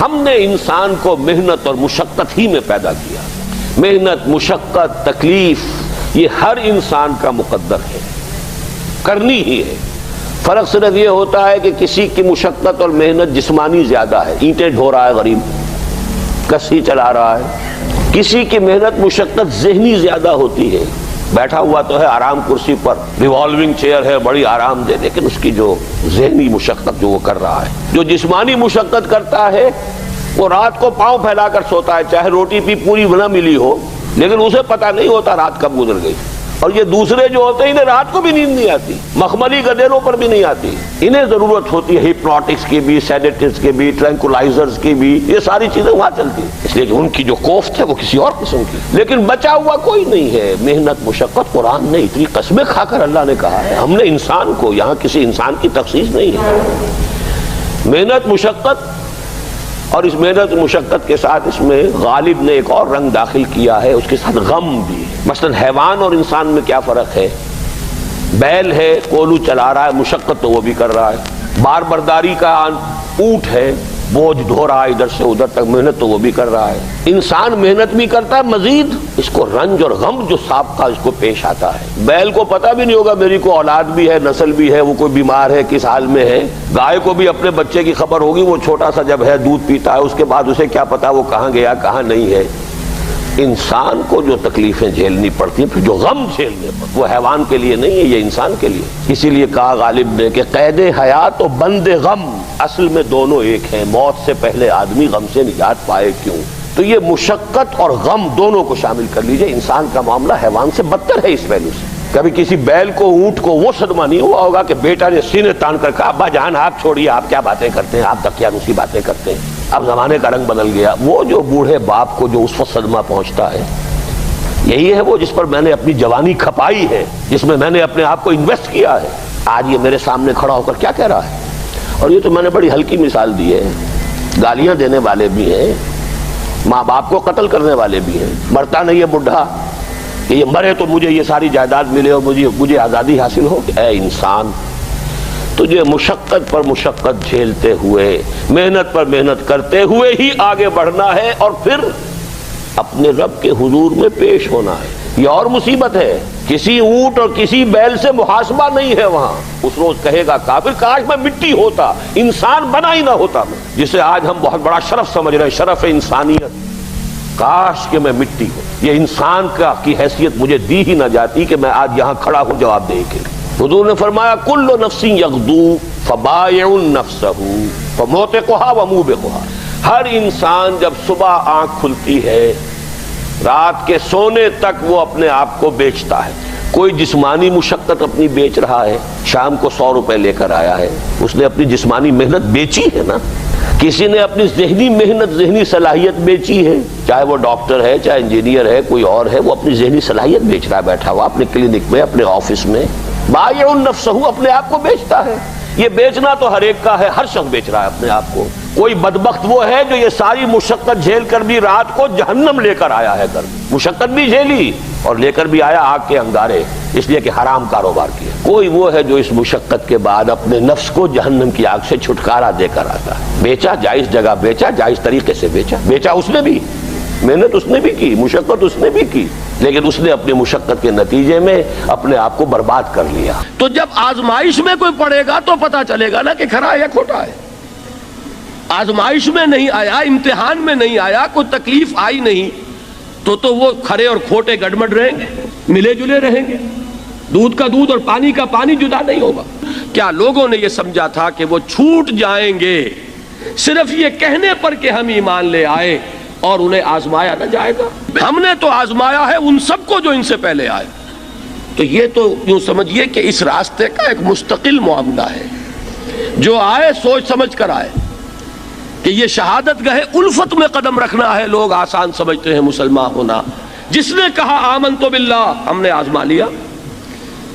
ہم نے انسان کو محنت اور مشقت ہی میں پیدا کیا. محنت، مشقت، تکلیف یہ ہر انسان کا مقدر ہے، کرنی ہی ہے. فرق صرف یہ ہوتا ہے کہ کسی کی مشقت اور محنت جسمانی زیادہ ہے، اینٹیں ڈھو رہا ہے غریب، کسی چلا رہا ہے. کسی کی محنت مشقت ذہنی زیادہ ہوتی ہے، بیٹھا ہوا تو ہے آرام کرسی پر، ریوالونگ چیئر ہے بڑی آرام دہ، لیکن اس کی جو ذہنی مشقت جو وہ کر رہا ہے. جو جسمانی مشقت کرتا ہے وہ رات کو پاؤں پھیلا کر سوتا ہے، چاہے روٹی بھی پوری نہ ملی ہو، لیکن اسے پتہ نہیں ہوتا رات کب گزر گئی. اور یہ دوسرے جو ہوتے ہیں انہیں رات کو بھی نیند نہیں آتی، مخملی گدیلوں پر بھی نہیں آتی. انہیں ضرورت ہوتی ہے ہپنوٹکس کی بھی، سیڈیٹیوز کی بھی، ٹرینکولائزرز کی بھی، یہ ساری چیزیں وہاں چلتی ہیں، اس لیے کہ ان کی جو کوفت ہے وہ کسی اور قسم کی. لیکن بچا ہوا کوئی نہیں ہے. محنت، مشقت، قرآن نے اتنی قسمیں کھا کر اللہ نے کہا ہے. ہم نے انسان کو، یہاں کسی انسان کی تخصیص نہیں ہے. محنت، مشقت، اور اس محنت مشقت کے ساتھ اس میں غالب نے ایک اور رنگ داخل کیا ہے، اس کے ساتھ غم بھی. مثلا حیوان اور انسان میں کیا فرق ہے؟ بیل ہے، کولو چلا رہا ہے، مشقت تو وہ بھی کر رہا ہے. بار برداری کا اونٹ ہے، بوجھ ڈھو رہا ہے ادھر سے ادھر تک، محنت تو وہ بھی کر رہا ہے. انسان محنت بھی کرتا ہے، مزید اس کو رنج اور غم جو سابقہ اس کو پیش آتا ہے. بیل کو پتہ بھی نہیں ہوگا میری کو اولاد بھی ہے، نسل بھی ہے، وہ کوئی بیمار ہے، کس حال میں ہے. گائے کو بھی اپنے بچے کی خبر ہوگی، وہ چھوٹا سا جب ہے دودھ پیتا ہے، اس کے بعد اسے کیا پتا وہ کہاں گیا کہاں نہیں ہے. انسان کو جو تکلیفیں جھیلنی پڑتی ہیں، پھر جو غم جھیلنے پڑتے، وہ حیوان کے لیے نہیں ہے، یہ انسان کے لیے. اسی لیے کہا غالب نے کہ قید حیات و بند غم اصل میں دونوں ایک ہیں. موت سے پہلے آدمی غم سے نجات پائے کیوں؟ تو یہ مشقت اور غم دونوں کو شامل کر لیجئے. انسان کا معاملہ حیوان سے بدتر ہے اس پہلو سے. کبھی کسی بیل کو، اونٹ کو وہ صدمہ نہیں ہوا ہوگا کہ بیٹا نے سینے تان کر کہا ابا جان آپ چھوڑیے، آپ کیا باتیں کرتے ہیں، آپ دقیانوسی باتیں کرتے ہیں، اب زمانے کا رنگ بدل گیا. وہ جو بوڑھے باپ کو جو اس وقت صدمہ پہنچتا ہے، یہی ہے وہ جس پر میں نے اپنی جوانی کھپائی ہے، جس میں میں نے اپنے آپ کو انویسٹ کیا ہے. آج یہ میرے سامنے کھڑا ہو کر کیا کہہ رہا ہے. اور یہ تو میں نے بڑی ہلکی مثال دی ہے. گالیاں دینے والے بھی ہیں، ماں باپ کو قتل کرنے والے بھی ہیں. مرتا نہیں ہے بڈھا کہ یہ مرے تو مجھے یہ ساری جائیداد ملے اور مجھے آزادی حاصل ہو. اے انسان، تجھے مشقت پر مشقت جھیلتے ہوئے، محنت پر محنت کرتے ہوئے ہی آگے بڑھنا ہے، اور پھر اپنے رب کے حضور میں پیش ہونا ہے. یہ اور مصیبت ہے. کسی اونٹ اور کسی بیل سے محاسبہ نہیں ہے وہاں. اس روز کہے گا کافر کاش میں مٹی ہوتا، انسان بنا ہی نہ ہوتا میں، جسے آج ہم بہت بڑا شرف سمجھ رہے ہیں، شرف انسانیت. کاش کہ میں مٹی ہوں، یہ انسان کی حیثیت مجھے دی ہی نہ جاتی کہ میں آج یہاں کھڑا ہوں جواب دے کے. حضور نے فرمایا کل نفس یغدو فبائع نفسہ فموتقھا وموبقھا. ہر انسان جب صبح آنکھ کھلتی ہے، رات کے سونے تک وہ اپنے آپ کو بیچتا ہے. کوئی جسمانی مشقت اپنی بیچ رہا ہے، شام کو 100 روپے لے کر آیا ہے، اس نے اپنی جسمانی محنت بیچی ہے نا. کسی نے اپنی ذہنی محنت، ذہنی صلاحیت بیچی ہے، چاہے وہ ڈاکٹر ہے، چاہے انجینئر ہے، کوئی اور ہے، وہ اپنی ذہنی صلاحیت بیچ رہا ہے بیٹھا ہوا اپنے کلینک میں، اپنے آفس میں. بائع نفسہ، اپنے آپ کو بیچتا ہے. یہ بیچنا تو ہر ایک کا ہے، ہر شخص بیچ رہا ہے اپنے آپ کو. کوئی بدبخت وہ ہے جو یہ ساری مشقت جھیل کر بھی رات کو جہنم لے کر آیا ہے. گھر مشقت بھی جھیلی اور لے کر بھی آیا آگ کے انگارے، اس لیے کہ حرام کاروبار کیا. کوئی وہ ہے جو اس مشقت کے بعد اپنے نفس کو جہنم کی آگ سے چھٹکارا دے کر آتا ہے. بیچا، جائز جگہ بیچا، جائز طریقے سے بیچا. بیچا اس نے بھی، محنت اس نے بھی کی، مشقت اس نے بھی کی، لیکن اس نے اپنی مشقت کے نتیجے میں اپنے آپ کو برباد کر لیا. تو جب آزمائش میں کوئی پڑے گا تو پتا چلے گا نا کہ کھرا ہے یا کھوٹا ہے. آزمائش میں نہیں آیا، امتحان میں نہیں آیا، کوئی تکلیف آئی نہیں، تو وہ کھرے اور کھوٹے گڑمڑ رہیں گے، ملے جلے رہیں گے. دودھ کا دودھ اور پانی کا پانی جدا نہیں ہوگا. کیا لوگوں نے یہ سمجھا تھا کہ وہ چھوٹ جائیں گے صرف یہ کہنے پر کہ ہم ایمان لے آئے اور انہیں آزمایا نہ جائے گا؟ ہم نے تو آزمایا ہے ان سب کو جو ان سے پہلے آئے. تو یہ تو یوں سمجھیے کہ اس راستے کا ایک مستقل معاملہ ہے. جو آئے سوچ سمجھ کر آئے کہ یہ شہادت گاہ الفت میں قدم رکھنا ہے. لوگ آسان سمجھتے ہیں مسلمان ہونا. جس نے کہا آمنت باللہ، ہم نے آزما لیا.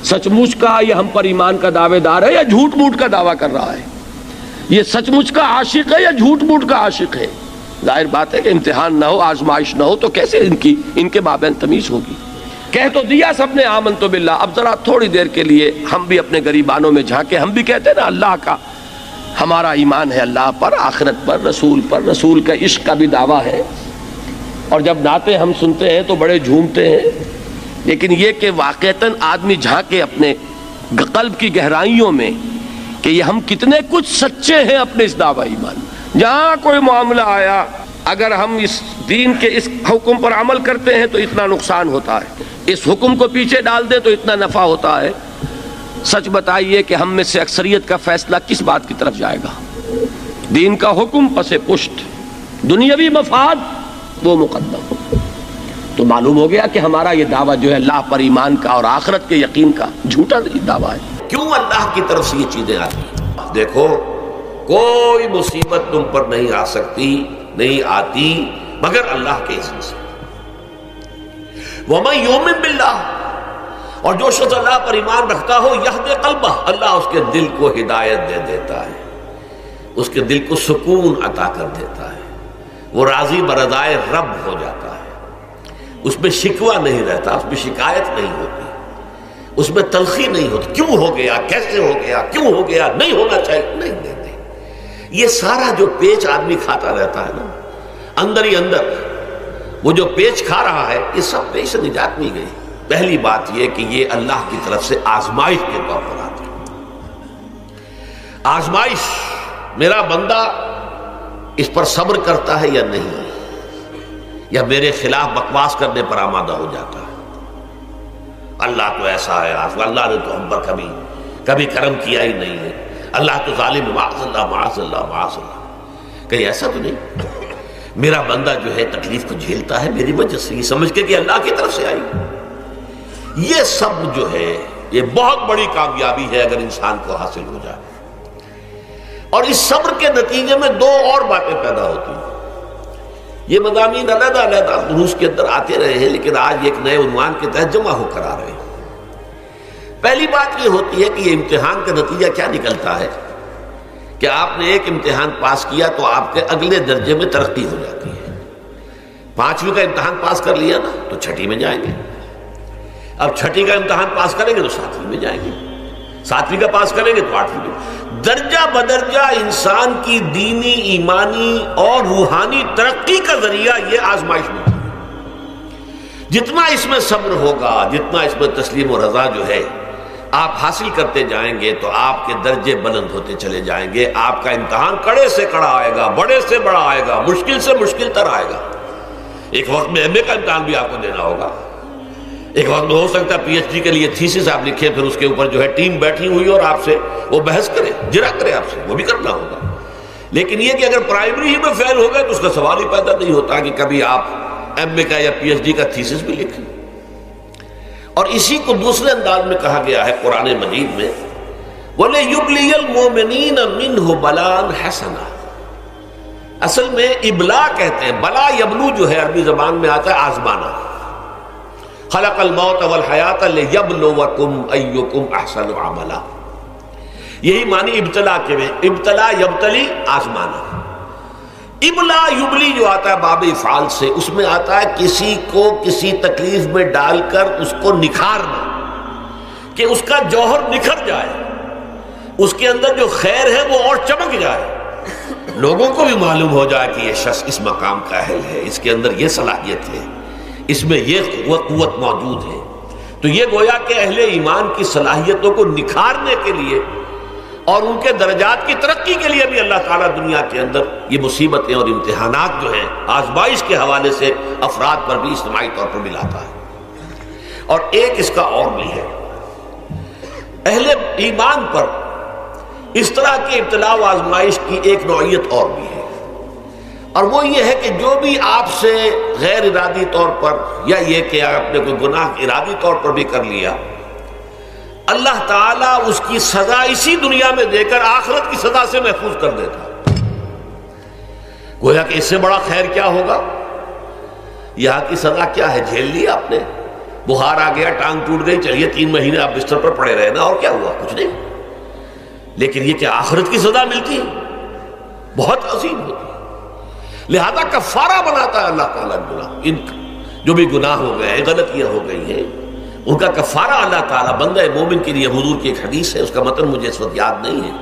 سچ مچ کا یہ ہم پر ایمان کا دعوے دار ہے یا جھوٹ موٹ کا دعویٰ کر رہا ہے؟ یہ سچ مچ کا عاشق ہے یا جھوٹ موٹ کا عاشق ہے؟ ظاہر بات ہے کہ امتحان نہ ہو، آزمائش نہ ہو تو کیسے ان کے مابین تمیز ہوگی؟ کہہ تو دیا سب نے آمنت باللہ. اب ذرا تھوڑی دیر کے لیے ہم بھی اپنے گریبانوں میں جھانکے. ہم بھی کہتے ہیں نا اللہ کا ہمارا ایمان ہے اللہ پر، آخرت پر، رسول کا عشق کا بھی دعویٰ ہے. اور جب نعتیں ہم سنتے ہیں تو بڑے جھومتے ہیں، لیکن یہ کہ واقعتاً آدمی جھانکے اپنے قلب کی گہرائیوں میں کہ یہ ہم کتنے کچھ سچے ہیں اپنے اس دعویٰ ایمان. جہاں کوئی معاملہ آیا، اگر ہم اس دین کے اس حکم پر عمل کرتے ہیں تو اتنا نقصان ہوتا ہے، اس حکم کو پیچھے ڈال دیں تو اتنا نفع ہوتا ہے. سچ بتائیے کہ ہم میں سے اکثریت کا فیصلہ کس بات کی طرف جائے گا؟ دین کا حکم پس پشت، دنیاوی مفاد وہ مقدم. تو معلوم ہو گیا کہ ہمارا یہ دعویٰ جو ہے اللہ پر ایمان کا اور آخرت کے یقین کا جھوٹا دعویٰ ہے. کیوں اللہ کی طرف سے یہ چیزیں آتی ہیں؟ دیکھو، کوئی مصیبت تم پر نہیں آ سکتی، نہیں آتی مگر اللہ کے اذن سے. وَمَن يُؤْمِن بِاللَّهِ، اور جو شخص اللہ پر ایمان رکھتا ہو، یہدِ قلبہ، اللہ اس کے دل کو ہدایت دے دیتا ہے، اس کے دل کو سکون عطا کر دیتا ہے، وہ راضی برضائے رب ہو جاتا ہے. اس میں شکوہ نہیں رہتا، اس میں شکایت نہیں ہوتی، اس میں تلخی نہیں ہوتی. کیوں ہو گیا، کیسے ہو گیا، کیوں ہو گیا، نہیں ہونا چاہیے، نہیں. یہ سارا جو پیچ آدمی کھاتا رہتا ہے نا، اندر ہی اندر وہ جو پیچ کھا رہا ہے، یہ سب پیچ سے نجات نہیں گئی. پہلی بات یہ کہ یہ اللہ کی طرف سے آزمائش کے طور پر آتی ہے. آزمائش، میرا بندہ اس پر صبر کرتا ہے یا نہیں، یا میرے خلاف بکواس کرنے پر آمادہ ہو جاتا ہے. اللہ تو ایسا ہے، اللہ نے تو ہم پر کبھی کرم کیا ہی نہیں ہے، اللہ تو ظالم، معاذ اللہ معاذ اللہ معاذ اللہ. کہیں ایسا تو نہیں، میرا بندہ جو ہے تکلیف کو جھیلتا ہے میری وجہ سے، یہ سمجھ کے کہ اللہ کی طرف سے آئی. یہ سب جو ہے یہ بہت بڑی کامیابی ہے اگر انسان کو حاصل ہو جائے. اور اس صبر کے نتیجے میں دو اور باتیں پیدا ہوتی ہیں. یہ مضامین علیحدہ علیحدہ دروس کے اندر آتے رہے ہیں، لیکن آج ایک نئے عنوان کے تحت جمع ہو کر آ رہے ہیں. پہلی بات یہ ہوتی ہے کہ یہ امتحان کا نتیجہ کیا نکلتا ہے کہ آپ نے ایک امتحان پاس کیا تو آپ کے اگلے درجے میں ترقی ہو جاتی ہے. 5ویں کا امتحان پاس کر لیا نا تو 6ٹھی میں جائیں گے. اب 6ٹھی کا امتحان پاس کریں گے تو 7ویں میں جائیں گے. 7ویں کا پاس کریں گے تو 8ویں میں. درجہ بدرجہ انسان کی دینی، ایمانی اور روحانی ترقی کا ذریعہ یہ آزمائش میں. جتنا اس میں صبر ہوگا، جتنا اس میں تسلیم و رضا جو ہے آپ حاصل کرتے جائیں گے تو آپ کے درجے بلند ہوتے چلے جائیں گے. آپ کا امتحان کڑے سے کڑا آئے گا، بڑے سے بڑا آئے گا، مشکل سے مشکل تر آئے گا. ایک وقت میں ایم اے کا امتحان بھی آپ کو دینا ہوگا. ایک وقت میں ہو سکتا ہے پی ایچ ڈی کے لیے تھیسس آپ لکھیں، پھر اس کے اوپر جو ہے ٹیم بیٹھی ہوئی اور آپ سے وہ بحث کرے، جرا کرے آپ سے، وہ بھی کرنا ہوگا. لیکن یہ کہ اگر پرائمری ہی میں فیل ہو گئے تو اس کا سوال ہی پیدا نہیں ہوتا کہ کبھی آپ ایم اے کا یا پی ایچ ڈی کا تھیسس بھی لکھیں. اور اسی کو دوسرے انداز میں کہا گیا ہے قرآن مجید میں، وَلِيُبْلِيَ الْمُؤْمِنِينَ مِنْهُ بَلَاءً حَسَنًا. اصل میں ابلا کہتے ہیں، بلا یبلو جو ہے عربی زبان میں آتا ہے آزمانا. خلق الموت والحیات لیبلوکم ایکم احسن عملا. یہی معنی ابتلا کے میں، ابتلا یبتلی آزمانا. ابلا یبلی جو آتا ہے باب افعال سے، اس میں آتا ہے کسی کو کسی تکلیف میں ڈال کر اس کو نکھارنا، کہ اس کا جوہر نکھر جائے، اس کے اندر جو خیر ہے وہ اور چمک جائے، لوگوں کو بھی معلوم ہو جائے کہ یہ شخص اس مقام کا اہل ہے، اس کے اندر یہ صلاحیت ہے، اس میں یہ قوت موجود ہے. تو یہ گویا کہ اہل ایمان کی صلاحیتوں کو نکھارنے کے لیے اور ان کے درجات کی ترقی کے لیے بھی اللہ تعالیٰ دنیا کے اندر یہ مصیبتیں اور امتحانات جو ہیں آزمائش کے حوالے سے افراد پر بھی اجتماعی طور پر ملاتا ہے. اور ایک اس کا اور بھی ہے، اہل ایمان پر اس طرح کی ابتلاء و آزمائش کی ایک نوعیت اور بھی ہے، اور وہ یہ ہے کہ جو بھی آپ سے غیر ارادی طور پر یا یہ کہ آپ نے کوئی گناہ ارادی طور پر بھی کر لیا، اللہ تعالیٰ اس کی سزا اسی دنیا میں دے کر آخرت کی سزا سے محفوظ کر دیتا. گویا کہ اس سے بڑا خیر کیا ہوگا؟ یہاں کی سزا کیا ہے؟ جھیل لی آپ نے، بخار آ گیا، ٹانگ ٹوٹ گئی، چلیے 3 مہینے آپ بستر پر پڑے رہے نا، اور کیا ہوا؟ کچھ نہیں. لیکن یہ کہ آخرت کی سزا ملتی بہت عظیم ہوتی ہے. لہذا کفارہ بناتا ہے اللہ تعالیٰ گناہ، ان جو بھی گناہ ہو گئے ہیں، غلطیاں ہو گئی ہیں، ان کا کفارہ اللہ تعالیٰ بندہ مومن کے لیے. حضور کی ایک حدیث ہے، اس کا متن مجھے اس وقت یاد نہیں ہے،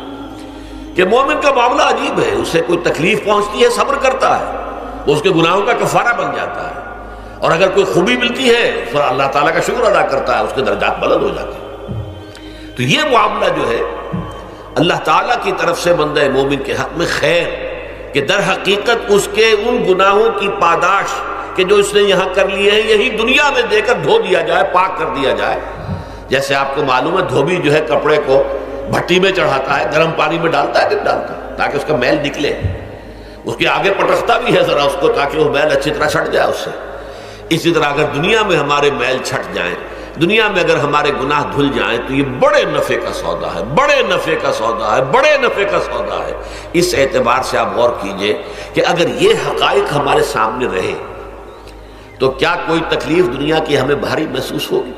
کہ مومن کا معاملہ عجیب ہے، اسے کوئی تکلیف پہنچتی ہے صبر کرتا ہے، وہ اس کے گناہوں کا کفارہ بن جاتا ہے، اور اگر کوئی خوبی ملتی ہے تو اللہ تعالیٰ کا شکر ادا کرتا ہے، اس کے درجات بلند ہو جاتے ہیں۔ تو یہ معاملہ جو ہے اللہ تعالیٰ کی طرف سے بندہ مومن کے حق میں خیر کہ در حقیقت اس کے ان گناہوں کی پاداش کہ جو اس نے یہاں کر لیے ہیں یہی دنیا میں دے کر دھو دیا جائے، پاک کر دیا جائے۔ جیسے آپ کو معلوم ہے دھوبی جو ہے کپڑے کو بھٹی میں چڑھاتا ہے، گرم پانی میں ڈالتا ہے کہ ڈالتا ہے تاکہ اس کا میل نکلے، اس کے آگے پٹکتا بھی ہے ذرا اس کو تاکہ وہ میل اچھی طرح چھٹ جائے اس سے۔ اسی طرح اگر دنیا میں ہمارے میل چھٹ جائیں، دنیا میں اگر ہمارے گناہ دھل جائیں تو یہ بڑے نفع کا سودا ہے، بڑے نفع کا سودا ہے، بڑے نفع کا سودا ہے۔ اس اعتبار سے آپ غور کیجئے کہ اگر یہ حقائق ہمارے سامنے رہے تو کیا کوئی تکلیف دنیا کی ہمیں بھاری محسوس ہوگی؟